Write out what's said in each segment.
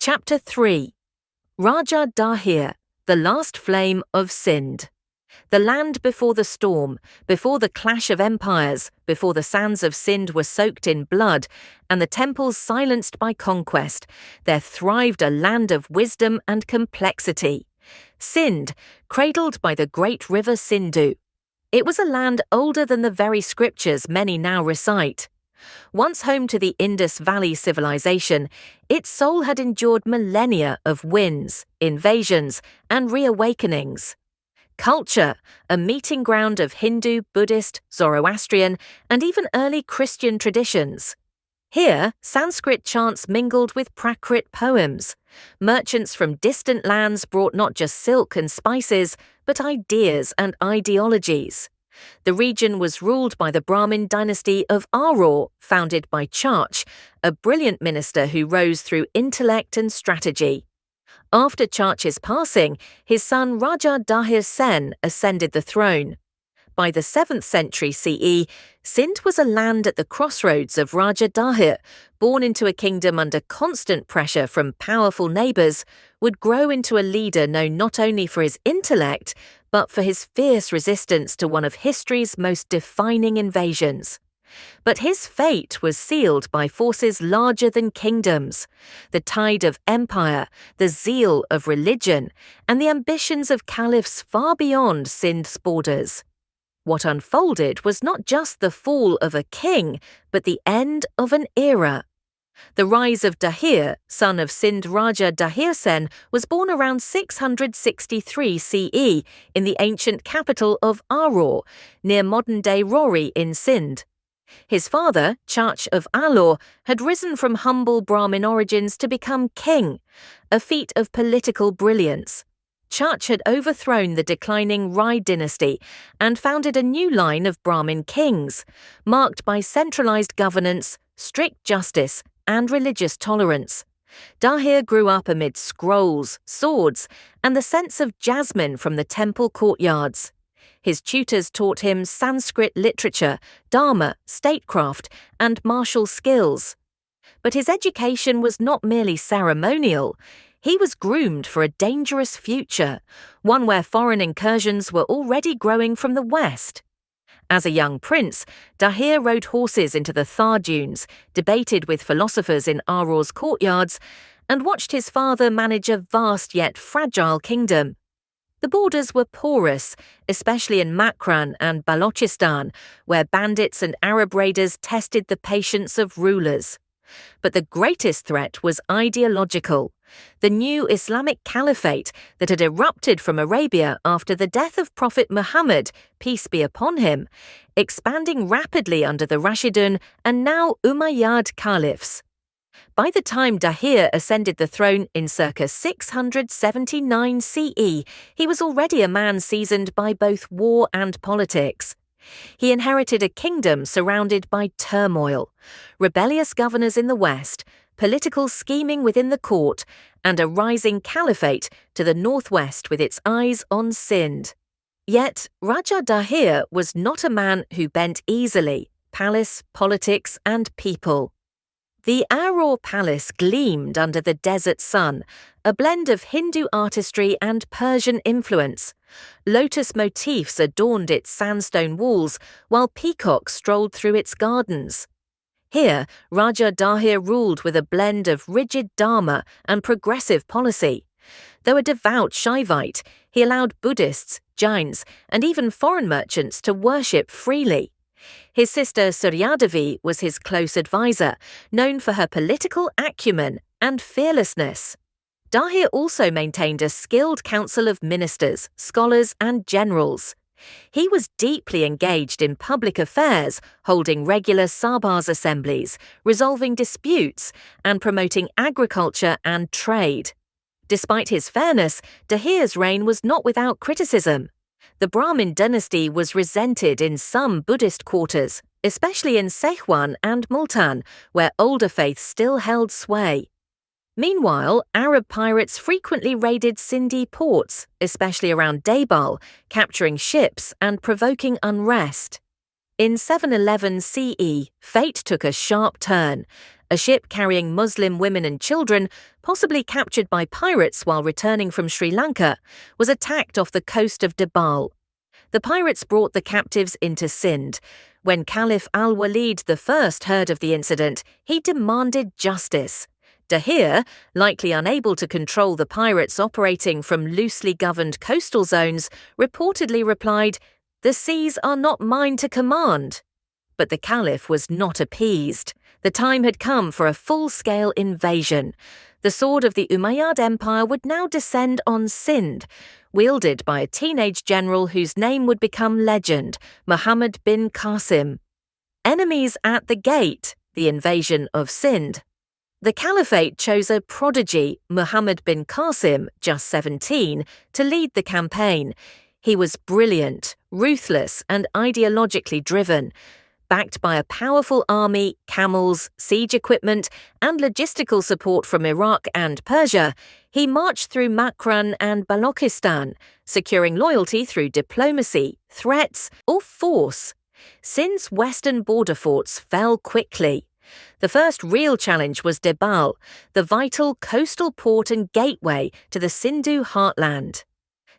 Chapter 3. Raja Dahir, the last flame of Sindh. The land before the storm, before the clash of empires, before the sands of Sindh were soaked in blood, and the temples silenced by conquest, there thrived a land of wisdom and complexity. Sindh, cradled by the great river Sindhu. It was a land older than the very scriptures many now recite. Once home to the Indus Valley civilization, its soul had endured millennia of wins, invasions, and reawakenings. Culture, a meeting ground of Hindu, Buddhist, Zoroastrian, and even early Christian traditions. Here, Sanskrit chants mingled with Prakrit poems. Merchants from distant lands brought not just silk and spices, but ideas and ideologies. The region was ruled by the Brahmin dynasty of Aror, founded by Chach, a brilliant minister who rose through intellect and strategy. After Chach's passing, his son Raja Dahir Sen ascended the throne. By the 7th century CE, Sindh was a land at the crossroads of Raja Dahir, born into a kingdom under constant pressure from powerful neighbours, would grow into a leader known not only for his intellect, but for his fierce resistance to one of history's most defining invasions. But his fate was sealed by forces larger than kingdoms, the tide of empire, the zeal of religion, and the ambitions of caliphs far beyond Sindh's borders. What unfolded was not just the fall of a king, but the end of an era. The rise of Dahir, son of Sindh Raja Dahir Sen, was born around 663 CE in the ancient capital of Aror, near modern-day Rori in Sindh. His father, Chach of Aror, had risen from humble Brahmin origins to become king, a feat of political brilliance. Chach had overthrown the declining Rai Dynasty and founded a new line of Brahmin kings, marked by centralized governance, strict justice, and religious tolerance. Dahir grew up amid scrolls, swords, and the scents of jasmine from the temple courtyards. His tutors taught him Sanskrit literature, dharma, statecraft, and martial skills. But his education was not merely ceremonial. He was groomed for a dangerous future, one where foreign incursions were already growing from the west. As a young prince, Dahir rode horses into the Thar dunes, debated with philosophers in Aror's courtyards, and watched his father manage a vast yet fragile kingdom. The borders were porous, especially in Makran and Balochistan, where bandits and Arab raiders tested the patience of rulers. But the greatest threat was ideological. The new Islamic Caliphate that had erupted from Arabia after the death of Prophet Muhammad, peace be upon him, expanding rapidly under the Rashidun and now Umayyad Caliphs. By the time Dahir ascended the throne in circa 679 CE, he was already a man seasoned by both war and politics. He inherited a kingdom surrounded by turmoil, rebellious governors in the west, political scheming within the court, and a rising caliphate to the northwest with its eyes on Sindh. Yet, Raja Dahir was not a man who bent easily: palace, politics, and people. The Aror Palace gleamed under the desert sun, a blend of Hindu artistry and Persian influence. Lotus motifs adorned its sandstone walls, while peacocks strolled through its gardens. Here, Raja Dahir ruled with a blend of rigid dharma and progressive policy. Though a devout Shaivite, he allowed Buddhists, Jains, and even foreign merchants to worship freely. His sister Suryadavi was his close advisor, known for her political acumen and fearlessness. Dahir also maintained a skilled council of ministers, scholars, and generals. He was deeply engaged in public affairs, holding regular Sabars assemblies, resolving disputes, and promoting agriculture and trade. Despite his fairness, Dahir's reign was not without criticism. The Brahmin dynasty was resented in some Buddhist quarters, especially in Sehwan and Multan, where older faiths still held sway. Meanwhile, Arab pirates frequently raided Sindhi ports, especially around Daybal, capturing ships and provoking unrest. In 711 CE, fate took a sharp turn. A ship carrying Muslim women and children, possibly captured by pirates while returning from Sri Lanka, was attacked off the coast of Dibal. The pirates brought the captives into Sindh. When Caliph al-Walid I heard of the incident, he demanded justice. Dahir, likely unable to control the pirates operating from loosely governed coastal zones, reportedly replied, "The seas are not mine to command." But the Caliph was not appeased. The time had come for a full-scale invasion. The sword of the Umayyad Empire would now descend on Sindh, wielded by a teenage general whose name would become legend, Muhammad bin Qasim. Enemies at the gate, the invasion of Sindh. The Caliphate chose a prodigy, Muhammad bin Qasim, just 17, to lead the campaign. He was brilliant, ruthless, and ideologically driven. Backed by a powerful army, camels, siege equipment, and logistical support from Iraq and Persia, he marched through Makran and Balochistan, securing loyalty through diplomacy, threats, or force. Sindh's western border forts fell quickly. The first real challenge was Dibal, the vital coastal port and gateway to the Sindhu heartland.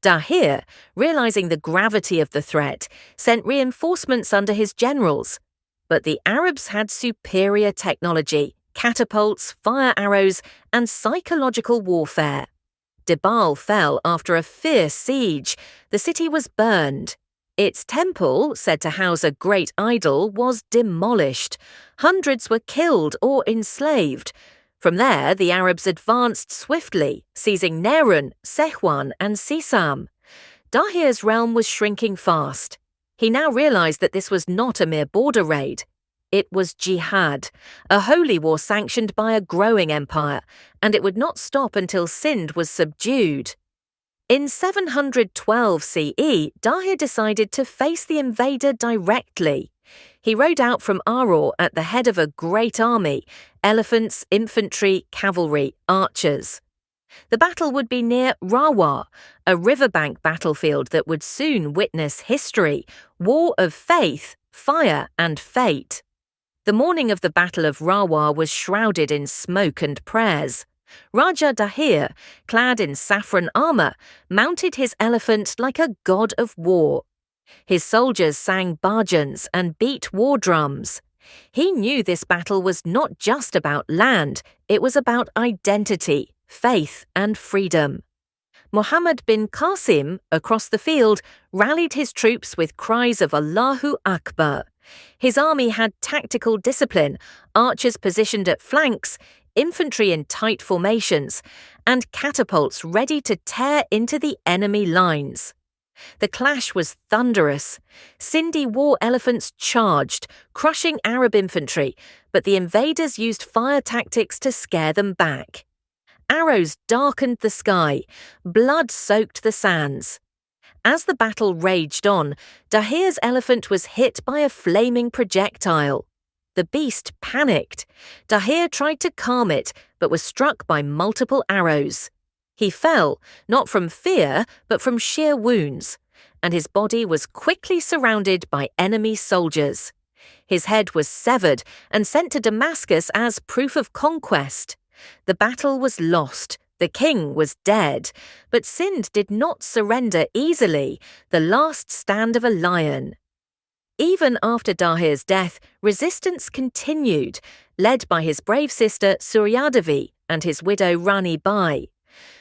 Dahir, realizing the gravity of the threat, sent reinforcements under his generals. But the Arabs had superior technology, catapults, fire arrows, and psychological warfare. Dibal fell after a fierce siege. The city was burned. Its temple, said to house a great idol, was demolished. Hundreds were killed or enslaved. From there, the Arabs advanced swiftly, seizing Nerun, Sehwan, and Sisam. Dahir's realm was shrinking fast. He now realized that this was not a mere border raid. It was jihad, a holy war sanctioned by a growing empire, and it would not stop until Sindh was subdued. In 712 CE, Dahir decided to face the invader directly. He rode out from Aror at the head of a great army, elephants, infantry, cavalry, archers. The battle would be near Rawa, a riverbank battlefield that would soon witness history, war of faith, fire, and fate. The morning of the Battle of Rawa was shrouded in smoke and prayers. Raja Dahir, clad in saffron armour, mounted his elephant like a god of war. His soldiers sang bhajans and beat war drums. He knew this battle was not just about land, it was about identity, faith, and freedom. Muhammad bin Qasim, across the field, rallied his troops with cries of Allahu Akbar. His army had tactical discipline, archers positioned at flanks, infantry in tight formations, and catapults ready to tear into the enemy lines. The clash was thunderous. Sindhi war elephants charged, crushing Arab infantry, but the invaders used fire tactics to scare them back. Arrows darkened the sky, blood soaked the sands. As the battle raged on, Dahir's elephant was hit by a flaming projectile. The beast panicked. Dahir tried to calm it, but was struck by multiple arrows. He fell, not from fear, but from sheer wounds, and his body was quickly surrounded by enemy soldiers. His head was severed and sent to Damascus as proof of conquest. The battle was lost. The king was dead, but Sindh did not surrender easily, the last stand of a lion. Even after Dahir's death, resistance continued, led by his brave sister Suryadevi and his widow Rani Bai.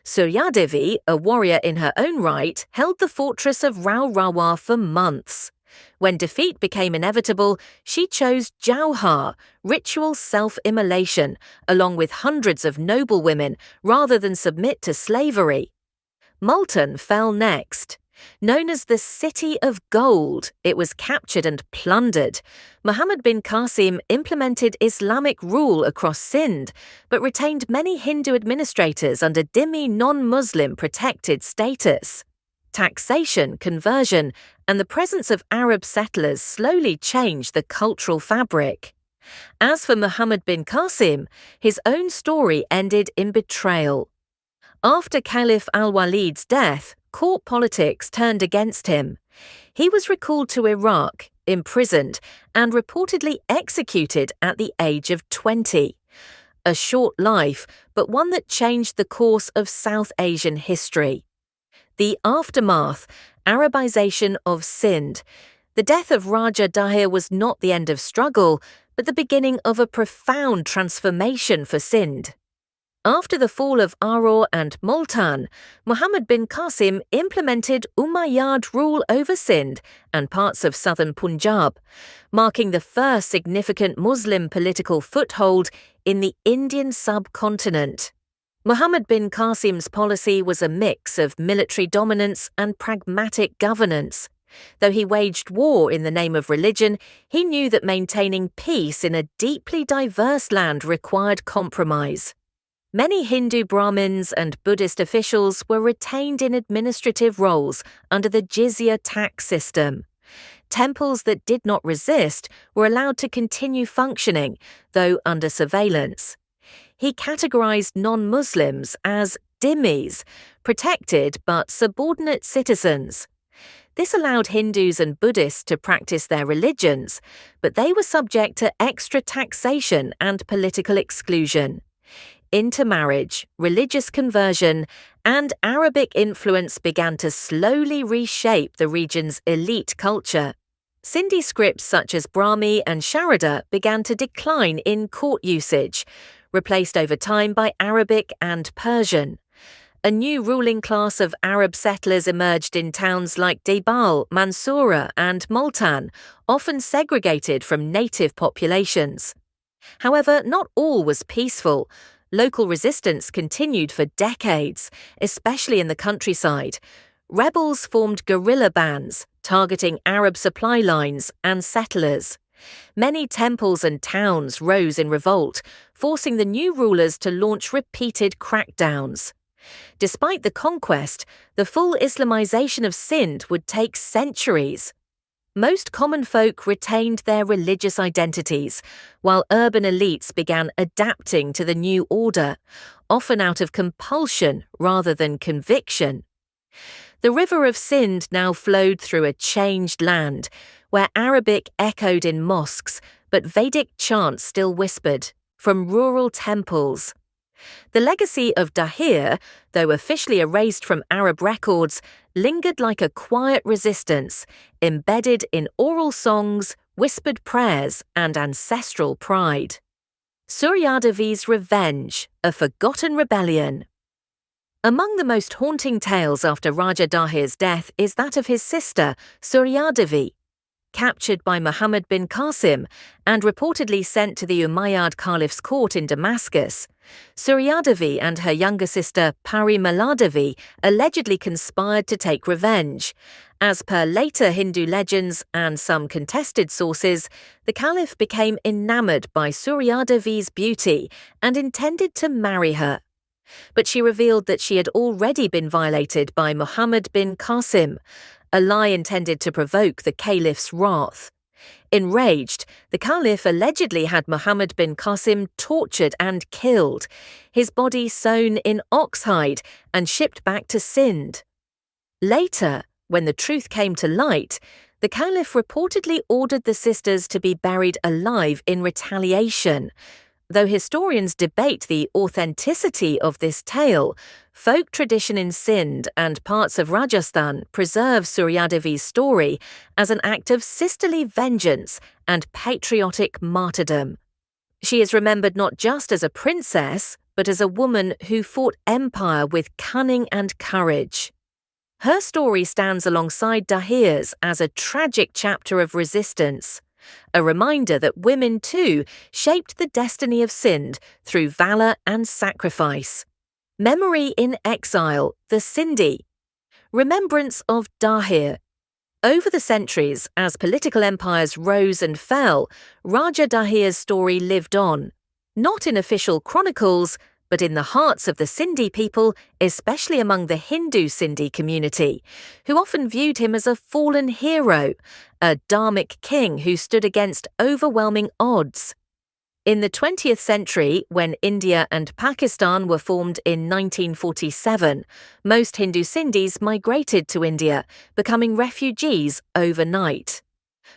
Suryadevi, a warrior in her own right, held the fortress of Rawa for months. When defeat became inevitable, she chose jauhar, ritual self-immolation, along with hundreds of noblewomen, rather than submit to slavery. Multan fell next. Known as the City of Gold, it was captured and plundered. Muhammad bin Qasim implemented Islamic rule across Sindh, but retained many Hindu administrators under dhimmi non-Muslim protected status. Taxation, conversion, and the presence of Arab settlers slowly changed the cultural fabric. As for Muhammad bin Qasim, his own story ended in betrayal. After Caliph al-Walid's death, court politics turned against him. He was recalled to Iraq, imprisoned, and reportedly executed at the age of 20. a short life, but one that changed the course of South Asian history. The aftermath, Arabization of Sindh. The death of Raja Dahir was not the end of struggle, but the beginning of a profound transformation for Sindh. After the fall of Aror and Multan, Muhammad bin Qasim implemented Umayyad rule over Sindh and parts of southern Punjab, marking the first significant Muslim political foothold in the Indian subcontinent. Muhammad bin Qasim's policy was a mix of military dominance and pragmatic governance. Though he waged war in the name of religion, he knew that maintaining peace in a deeply diverse land required compromise. Many Hindu Brahmins and Buddhist officials were retained in administrative roles under the jizya tax system. Temples that did not resist were allowed to continue functioning, though under surveillance. He categorized non-Muslims as dhimmis, protected but subordinate citizens. This allowed Hindus and Buddhists to practice their religions, but they were subject to extra taxation and political exclusion. Intermarriage, religious conversion, and Arabic influence began to slowly reshape the region's elite culture. Sindhi scripts such as Brahmi and Sharada began to decline in court usage, replaced over time by Arabic and Persian. A new ruling class of Arab settlers emerged in towns like Debal, Mansoura, and Multan, often segregated from native populations. However, not all was peaceful. Local resistance continued for decades, especially in the countryside. Rebels formed guerrilla bands, targeting Arab supply lines and settlers. Many temples and towns rose in revolt, forcing the new rulers to launch repeated crackdowns. Despite the conquest, the full Islamization of Sindh would take centuries. Most common folk retained their religious identities, while urban elites began adapting to the new order, often out of compulsion rather than conviction. The river of Sindh now flowed through a changed land, where Arabic echoed in mosques, but Vedic chants still whispered, from rural temples. The legacy of Dahir, though officially erased from Arab records, lingered like a quiet resistance, embedded in oral songs, whispered prayers, and ancestral pride. Suryadavi's Revenge, a forgotten rebellion. Among the most haunting tales after Raja Dahir's death is that of his sister, Suryadavi. Captured by Muhammad bin Qasim and reportedly sent to the Umayyad Caliph's court in Damascus, Suryadavi and her younger sister Parimaladavi allegedly conspired to take revenge. As per later Hindu legends and some contested sources, the Caliph became enamored by Suryadavi's beauty and intended to marry her. But she revealed that she had already been violated by Muhammad bin Qasim, a lie intended to provoke the Caliph's wrath. Enraged, the Caliph allegedly had Muhammad bin Qasim tortured and killed, his body sewn in oxhide and shipped back to Sindh. Later, when the truth came to light, the Caliph reportedly ordered the sisters to be buried alive in retaliation. Though historians debate the authenticity of this tale, folk tradition in Sindh and parts of Rajasthan preserve Suryadavi's story as an act of sisterly vengeance and patriotic martyrdom. She is remembered not just as a princess, but as a woman who fought empire with cunning and courage. Her story stands alongside Dahir's as a tragic chapter of resistance, a reminder that women too shaped the destiny of Sindh through valor and sacrifice. Memory in Exile, the Sindhi. Remembrance of Dahir. Over the centuries, as political empires rose and fell, Raja Dahir's story lived on, not in official chronicles, but in the hearts of the Sindhi people, especially among the Hindu Sindhi community, who often viewed him as a fallen hero, a dharmic king who stood against overwhelming odds. In the 20th century, when India and Pakistan were formed in 1947, most Hindu Sindhis migrated to India, becoming refugees overnight.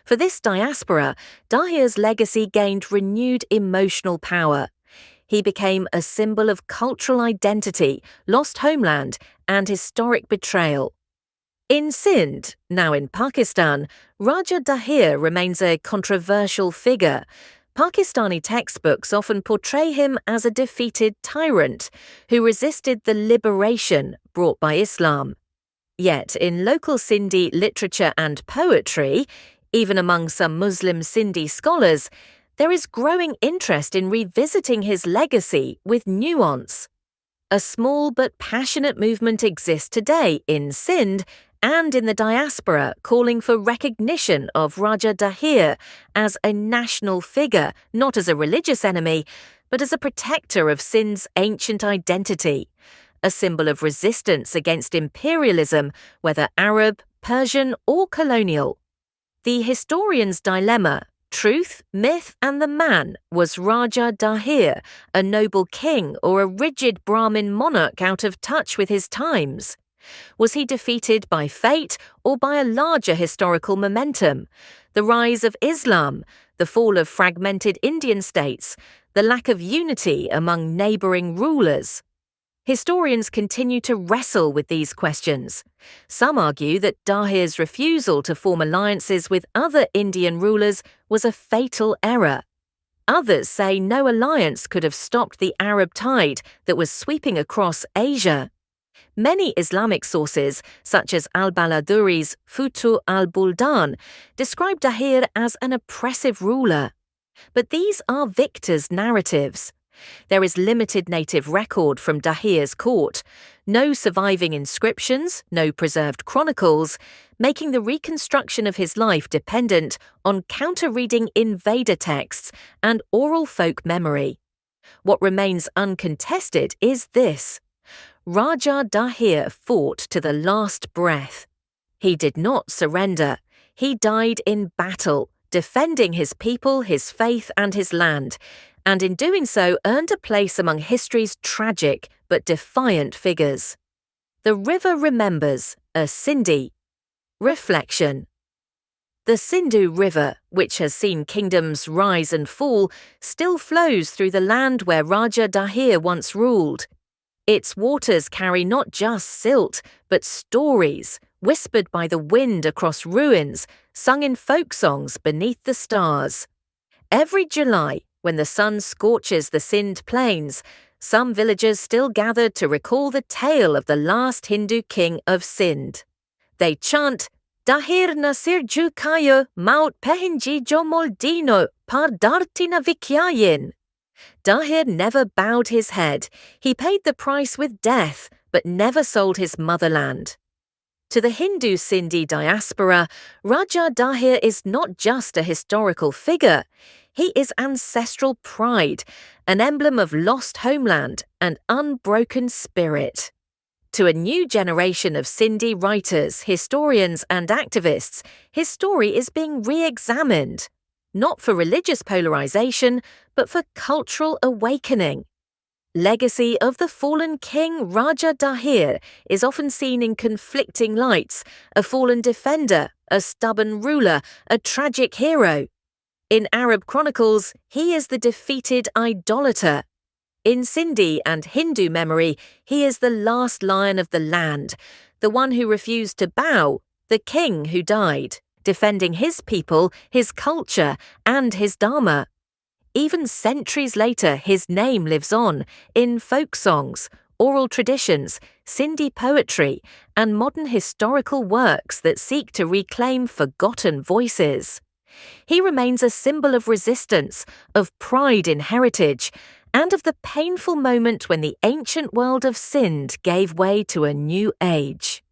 For this diaspora, Dahir's legacy gained renewed emotional power. He became a symbol of cultural identity, lost homeland, and historic betrayal. In Sindh, now in Pakistan, Raja Dahir remains a controversial figure. Pakistani textbooks often portray him as a defeated tyrant who resisted the liberation brought by Islam. Yet, in local Sindhi literature and poetry, even among some Muslim Sindhi scholars, there is growing interest in revisiting his legacy with nuance. A small but passionate movement exists today in Sindh and in the diaspora calling for recognition of Raja Dahir as a national figure, not as a religious enemy, but as a protector of Sindh's ancient identity, a symbol of resistance against imperialism, whether Arab, Persian, or colonial. The historian's dilemma, truth, myth, and the man, was Raja Dahir, a noble king or a rigid Brahmin monarch out of touch with his times? Was he defeated by fate or by a larger historical momentum? The rise of Islam, the fall of fragmented Indian states, the lack of unity among neighbouring rulers? Historians continue to wrestle with these questions. Some argue that Dahir's refusal to form alliances with other Indian rulers was a fatal error. Others say no alliance could have stopped the Arab tide that was sweeping across Asia. Many Islamic sources, such as al-Baladuri's Futu al-Buldan, describe Dahir as an oppressive ruler. But these are victors' narratives. There is limited native record from Dahir's court, no surviving inscriptions, no preserved chronicles, making the reconstruction of his life dependent on counter-reading invader texts and oral folk memory. What remains uncontested is this: Raja Dahir fought to the last breath. He did not surrender. He died in battle, defending his people, his faith, and his land, and in doing so earned a place among history's tragic but defiant figures. The river remembers, a Sindhi. Reflection. The Sindhu River, which has seen kingdoms rise and fall, still flows through the land where Raja Dahir once ruled. Its waters carry not just silt, but stories, whispered by the wind across ruins, sung in folk songs beneath the stars. Every July, when the sun scorches the Sindh plains, some villagers still gather to recall the tale of the last Hindu king of Sindh. They chant, Dahir Nasir Ju Kayo Maut Pehinji Jo Moldino Par Dartina Vikyayin. Dahir never bowed his head. He paid the price with death, but never sold his motherland. To the Hindu Sindhi diaspora, Raja Dahir is not just a historical figure. He is ancestral pride, an emblem of lost homeland and unbroken spirit. To a new generation of Sindhi writers, historians, and activists, his story is being re-examined, not for religious polarization, but for cultural awakening. Legacy of the fallen king Raja Dahir is often seen in conflicting lights: a fallen defender, a stubborn ruler, a tragic hero. In Arab chronicles, he is the defeated idolater. In Sindhi and Hindu memory, he is the last lion of the land, the one who refused to bow, the king who died, defending his people, his culture, and his dharma. Even centuries later, his name lives on in folk songs, oral traditions, Sindhi poetry, and modern historical works that seek to reclaim forgotten voices. He remains a symbol of resistance, of pride in heritage, and of the painful moment when the ancient world of Sindh gave way to a new age.